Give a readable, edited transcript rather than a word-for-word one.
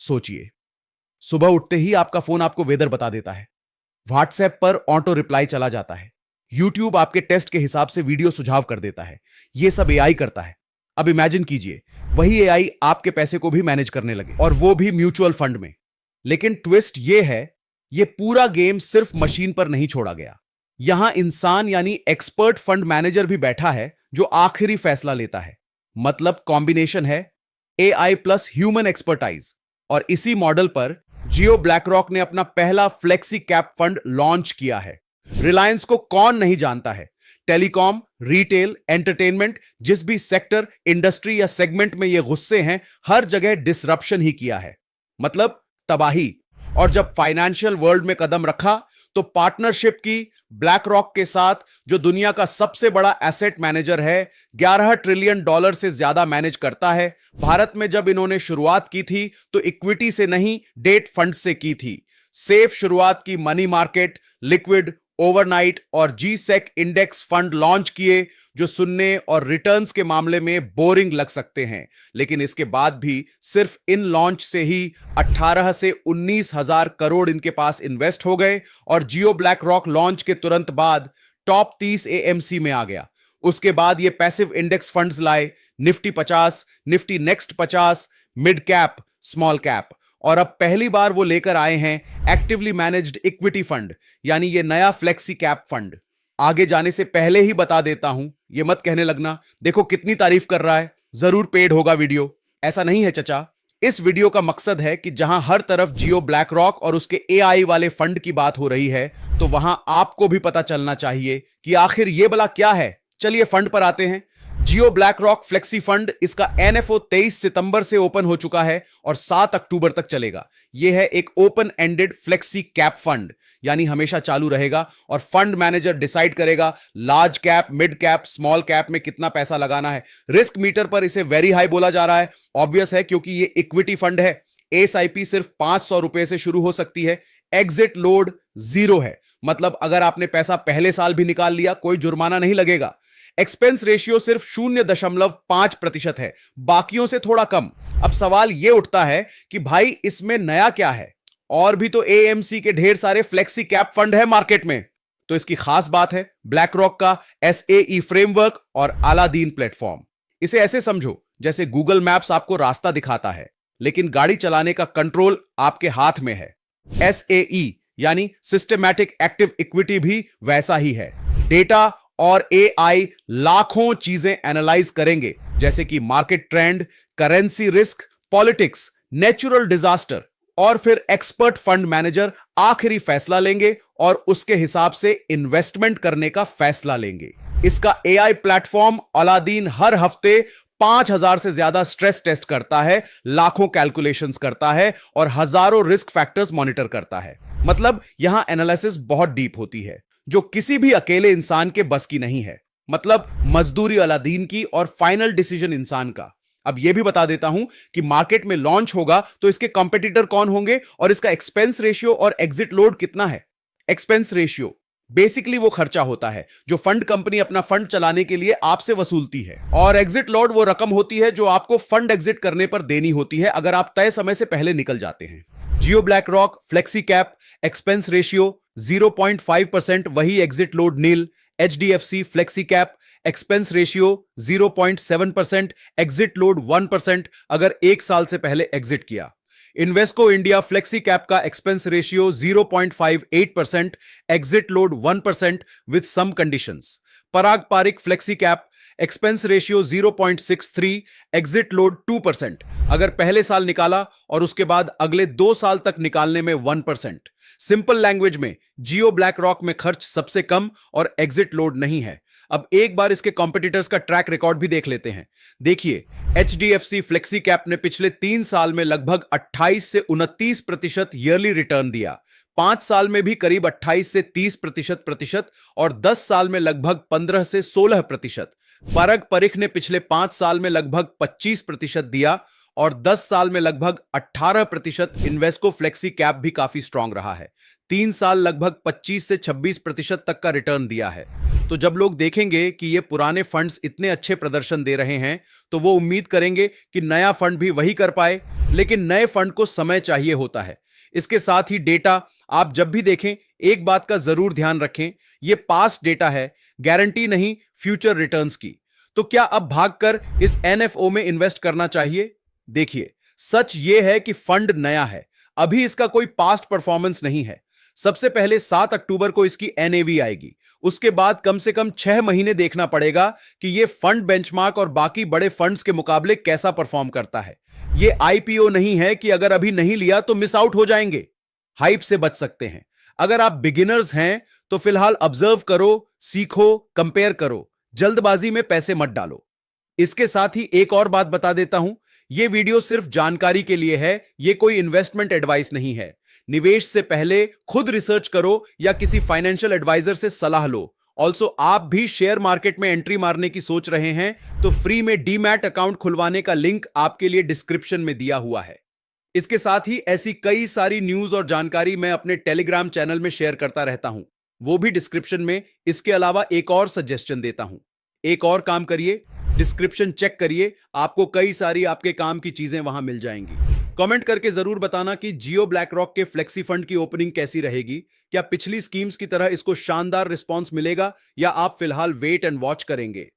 सोचिए, सुबह उठते ही आपका फोन आपको वेदर बता देता है, व्हाट्सएप पर ऑटो रिप्लाई चला जाता है, यूट्यूब आपके टेस्ट के हिसाब से वीडियो सुझाव कर देता है। यह सब एआई करता है। अब इमेजिन कीजिए, वही एआई आपके पैसे को भी मैनेज करने लगे, और वो भी म्यूचुअल फंड में। लेकिन ट्विस्ट यह है, यह पूरा गेम सिर्फ मशीन पर नहीं छोड़ा गया। यहां इंसान यानी एक्सपर्ट फंड मैनेजर भी बैठा है, जो आखिरी फैसला लेता है। मतलब कॉम्बिनेशन है एआई प्लस ह्यूमन एक्सपर्टाइज। और इसी मॉडल पर जियो ब्लैकरॉक ने अपना पहला फ्लेक्सी कैप फंड लॉन्च किया है। रिलायंस को कौन नहीं जानता है? टेलीकॉम, रिटेल, एंटरटेनमेंट, जिस भी सेक्टर, इंडस्ट्री या सेगमेंट में ये गुस्से हैं, हर जगह डिसरप्शन ही किया है, मतलब तबाही। और जब फाइनेंशियल वर्ल्ड में कदम रखा तो पार्टनरशिप की ब्लैक रॉक के साथ, जो दुनिया का सबसे बड़ा एसेट मैनेजर है, 11 ट्रिलियन डॉलर से ज्यादा मैनेज करता है। भारत में जब इन्होंने शुरुआत की थी तो इक्विटी से नहीं, डेट फंड से की थी। सेफ शुरुआत की, मनी मार्केट, लिक्विड, ओवरनाइट और जी सेक इंडेक्स फंड लॉन्च किए, जो सुनने और रिटर्न्स के मामले में बोरिंग लग सकते हैं, लेकिन इसके बाद भी सिर्फ इन लॉन्च से ही 18 से 19,000 करोड़ इनके पास इन्वेस्ट हो गए। और जियो ब्लैक रॉक लॉन्च के तुरंत बाद टॉप 30 एएमसी में आ गया। उसके बाद ये पैसिव इंडेक्स फंड्स लाए, Nifty 50, Nifty next 50, mid cap, small cap. और अब पहली बार वो लेकर आए हैं एक्टिवली मैनेज्ड इक्विटी फंड, यानी ये नया फ्लेक्सी कैप फंड। आगे जाने से पहले ही बता देता हूं, ये मत कहने लगना देखो कितनी तारीफ कर रहा है, जरूर पेड होगा वीडियो। ऐसा नहीं है चचा। इस वीडियो का मकसद है कि जहां हर तरफ जियो ब्लैक रॉक और उसके एआई वाले फंड की बात हो रही है, तो वहां आपको भी पता चलना चाहिए कि आखिर ये भला क्या है। चलिए फंड पर आते हैं। Jio BlackRock flexi fund, इसका एनएफओ 23 सितंबर से ओपन हो चुका है और 7 अक्टूबर तक चलेगा। यह है एक open ended flexi cap fund, यानी हमेशा चालू रहेगा और फंड मैनेजर डिसाइड करेगा large cap, mid cap, small cap में कितना पैसा लगाना है। रिस्क मीटर पर इसे वेरी हाई बोला जा रहा है। ऑब्वियस है, क्योंकि यह इक्विटी फंड है। एसआईपी सिर्फ 500 रुपए से शुरू हो सकती है। एग्जिट लोड 0 है, मतलब अगर आपने पैसा पहले साल भी निकाल लिया, कोई जुर्माना नहीं लगेगा। एक्सपेंस रेशियो सिर्फ 0.5% है, बाकियों से थोड़ा कम। अब सवाल यह उठता है कि भाई इसमें नया क्या है? और भी तो एएमसी के ढेर सारे फ्लेक्सी कैप फंड है मार्केट में। तो इसकी खास बात है ब्लैक रॉक का एसएई फ्रेमवर्क और अलादीन प्लेटफॉर्म। इसे ऐसे समझो जैसे गूगल मैप्स आपको रास्ता दिखाता है, लेकिन गाड़ी चलाने का कंट्रोल आपके हाथ में है। एसएई यानी सिस्टमैटिक एक्टिव इक्विटी भी वैसा ही है। डेटा और एआई लाखों चीजें एनालाइज करेंगे, जैसे कि market trend, currency risk, politics, natural disaster, और फिर एक्सपर्ट फंड मैनेजर आखिरी फैसला लेंगे और उसके हिसाब से इन्वेस्टमेंट करने का फैसला लेंगे। इसका एआई प्लेटफॉर्म अलादीन हर हफ्ते 5,000 से ज्यादा स्ट्रेस टेस्ट करता है, लाखों कैलकुलेशंस करता है और हजारों रिस्क फैक्टर्स मॉनिटर करता है। मतलब यहां एनालिसिस बहुत डीप होती है, जो किसी भी अकेले इंसान के बस की नहीं है। मतलब मजदूरी अलादीन की और फाइनल डिसीजन इंसान का। अब यह भी बता देता हूं कि मार्केट में लॉन्च होगा तो इसके कंपेटिटर कौन होंगे और इसका एक्सपेंस रेशियो और एग्जिट लोड कितना है। एक्सपेंस रेशियो बेसिकली वो खर्चा होता है जो फंड कंपनी अपना फंड चलाने के लिए आपसे वसूलती है, और एग्जिट लोड वो रकम होती है जो आपको फंड एग्जिट करने पर देनी होती है अगर आप तय समय से पहले निकल जाते हैं। Jio BlackRock flexi cap, expense ratio 0.5%, वही exit load nil. HDFC flexi cap, expense ratio 0.7%, exit load 1% अगर 1 साल से पहले एग्जिट किया। इन्वेस्को इंडिया फ्लेक्सी कैप का expense ratio 0.58%, exit load 1% with some conditions. Parag Parikh flexi cap, expense ratio 0.63, exit load 2%, अगर पहले साल निकाला और उसके बाद अगले 2 साल तक निकालने में 1%। सिंपल लैंग्वेज में जियो ब्लैक रॉक में खर्च सबसे कम और एग्जिट लोड नहीं है। अब एक बार इसके कॉम्पिटिटर्स का ट्रैक रिकॉर्ड भी देख लेते हैं। देखिए, एचडीएफसी फ्लेक्सी कैप ने पिछले 3 साल में लगभग 28 से 29% ईयरली रिटर्न दिया, 5 साल में भी करीब 28 से 30% और 10 साल में लगभग 15 से 16%। परग परिख ने पिछले 5 साल में लगभग 25% दिया और 10 साल में लगभग 18%। इन्वेस्को फ्लेक्सी कैप भी काफी स्ट्रांग रहा है, 3 साल लगभग 25 से 26% तक का रिटर्न दिया है। तो जब लोग देखेंगे कि ये पुराने फंड्स इतने अच्छे प्रदर्शन दे रहे हैं तो वो उम्मीद करेंगे कि नया फंड भी वही कर पाए, लेकिन नए फंड को समय चाहिए होता है। इसके साथ ही डेटा आप जब भी देखें एक बात का जरूर ध्यान रखें, ये पास्ट डेटा है, गारंटी नहीं फ्यूचर रिटर्न्स की। तो क्या अब भागकर इस एनएफओ में इन्वेस्ट करना चाहिए? देखिए, सच यह है कि फंड नया है, अभी इसका कोई पास्ट परफॉर्मेंस नहीं है। सबसे पहले 7 अक्टूबर को इसकी एनएवी आएगी, उसके बाद कम से कम 6 महीने देखना पड़ेगा कि यह फंड बेंचमार्क और बाकी बड़े फंड्स के मुकाबले कैसा परफॉर्म करता है। यह आईपीओ नहीं है कि अगर अभी नहीं लिया तो मिस आउट हो जाएंगे। हाइप से बच सकते हैं। अगर आप बिगिनर्स हैं तो फिलहाल ऑब्जर्व करो, सीखो, कंपेयर करो, जल्दबाजी में पैसे मत डालो। इसके साथ ही एक और बात बता देता हूं, यह वीडियो सिर्फ जानकारी के लिए है, यह कोई इन्वेस्टमेंट एडवाइस नहीं है। निवेश से पहले खुद रिसर्च करो या किसी फाइनेंशियल एडवाइजर से सलाह लो। ऑल्सो आप भी शेयर मार्केट में एंट्री मारने की सोच रहे हैं तो फ्री में डीमैट अकाउंट खुलवाने का लिंक आपके लिए डिस्क्रिप्शन में दिया हुआ है। इसके साथ ही ऐसी कई सारी न्यूज और जानकारी मैं अपने टेलीग्राम चैनल में शेयर करता रहता हूं, वो भी डिस्क्रिप्शन में। इसके अलावा एक और सजेशन देता हूं, एक और काम करिए, डिस्क्रिप्शन चेक करिए, आपको कई सारी आपके काम की चीजें वहां मिल जाएंगी। कमेंट करके जरूर बताना कि जियो ब्लैक रॉक के फ्लेक्सी फंड की ओपनिंग कैसी रहेगी, क्या पिछली स्कीम्स की तरह इसको शानदार रिस्पॉन्स मिलेगा या आप फिलहाल वेट एंड वॉच करेंगे।